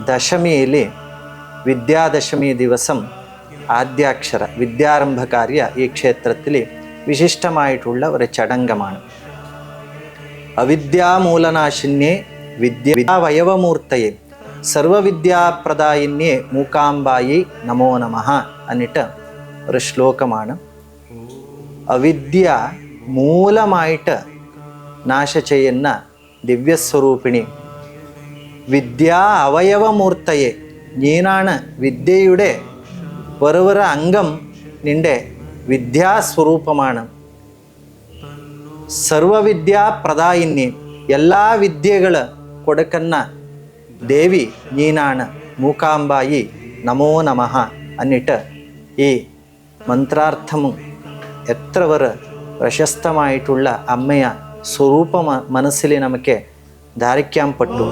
ദശമിയിൽ വിദ്യാദശമി ദിവസം ആദ്യാക്ഷര വിദ്യാരംഭകാര്യ ഈ ക്ഷേത്രത്തിൽ വിശിഷ്ടമായിട്ടുള്ള ഒരു ചടങ്ങമാണ്. അവിദ്യാമൂലനാശിന്യേ വിദ്യാവയവമൂർത്തയെ സർവവിദ്യാപ്രദായിന്യേ മൂകാംബായി നമോ നമഃ എന്നിട്ട് ഒരു ശ്ലോകമാണ്. അവിദ്യ മൂലമായിട്ട് നാശ ചെയ്യുന്ന ദിവ്യസ്വരൂപിണി വിദ്യാ അവയവമൂർത്തയെ, നീനാണ് വിദ്യയുടെ വെറുവൊരു അംഗം, നിന്റെ വിദ്യാസ്വരൂപമാണ്. സർവവിദ്യാപ്രദായിന്യെ, എല്ലാ വിദ്യകൾ കൊടുക്കുന്ന ദേവി നീനാണ്. മൂകാംബായി നമോ നമഃ എന്നിട്ട് ഈ മന്ത്രാർത്ഥമും എത്ര പ്രശസ്തമായിട്ടുള്ള അമ്മയ സ്വരൂപ മനസ്സിൽ നമുക്ക് ധാരിക്കാൻ പറ്റും.